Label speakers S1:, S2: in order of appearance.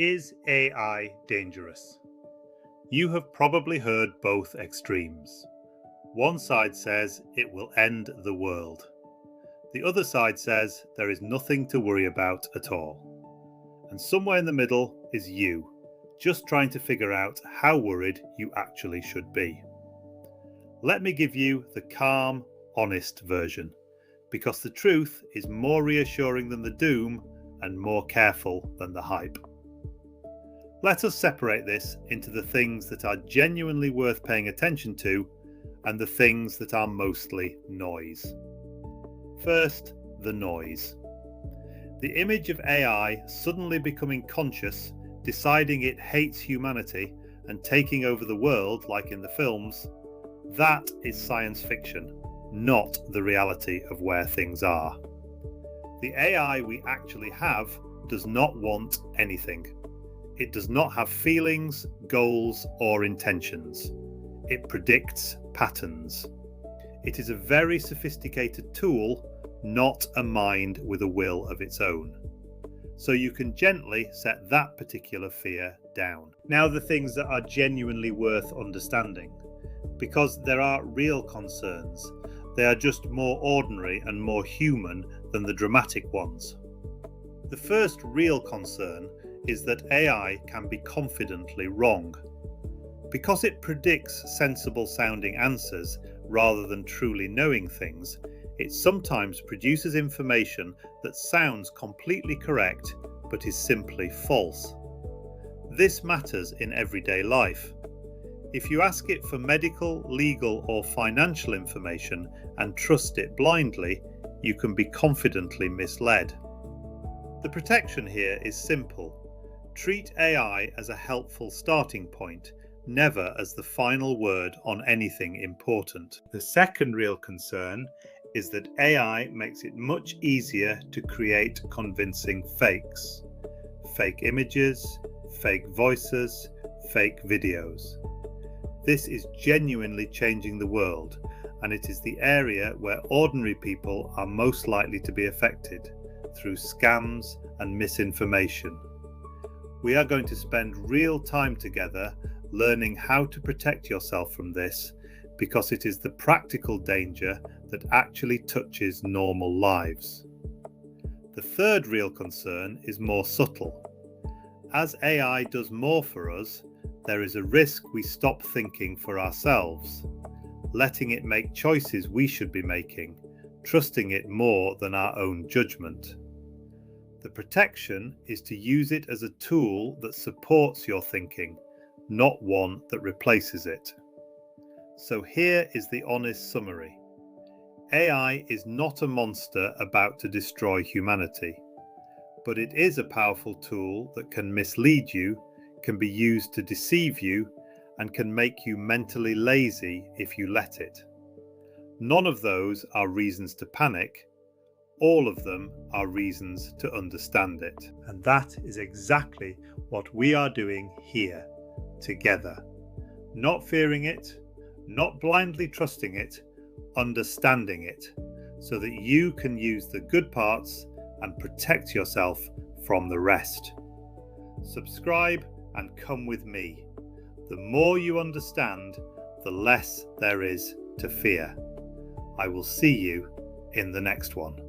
S1: Is AI dangerous? You have probably heard both extremes. One side says it will end the world. The other side says there is nothing to worry about at all. And somewhere in the middle is you, just trying to figure out how worried you actually should be. Let me give you the calm, honest version, because the truth is more reassuring than the doom and more careful than the hype. Let us separate this into the things that are genuinely worth paying attention to and the things that are mostly noise. First, the noise. The image of AI suddenly becoming conscious, deciding it hates humanity and taking over the world like in the films, that is science fiction, not the reality of where things are. The AI we actually have does not want anything. It does not have feelings, goals, or intentions. It predicts patterns. It is a very sophisticated tool, not a mind with a will of its own. So you can gently set that particular fear down. Now the things that are genuinely worth understanding, because there are real concerns. They are just more ordinary and more human than the dramatic ones. The first real concern is that AI can be confidently wrong. Because it predicts sensible sounding answers rather than truly knowing things, it sometimes produces information that sounds completely correct but is simply false. This matters in everyday life. If you ask it for medical, legal, or financial information and trust it blindly, you can be confidently misled. The protection here is simple. Treat AI as a helpful starting point, never as the final word on anything important. The second real concern is that AI makes it much easier to create convincing fakes. Fake images, fake voices, fake videos. This is genuinely changing the world, and it is the area where ordinary people are most likely to be affected through scams and misinformation. We are going to spend real time together learning how to protect yourself from this, because it is the practical danger that actually touches normal lives. The third real concern is more subtle. As AI does more for us, there is a risk we stop thinking for ourselves, letting it make choices we should be making, trusting it more than our own judgment. The protection is to use it as a tool that supports your thinking, not one that replaces it. So here is the honest summary. AI is not a monster about to destroy humanity, but it is a powerful tool that can mislead you, can be used to deceive you, and can make you mentally lazy if you let it. None of those are reasons to panic. All of them are reasons to understand it. And that is exactly what we are doing here, together. Not fearing it, not blindly trusting it, understanding it, so that you can use the good parts and protect yourself from the rest. Subscribe and come with me. The more you understand, the less there is to fear. I will see you in the next one.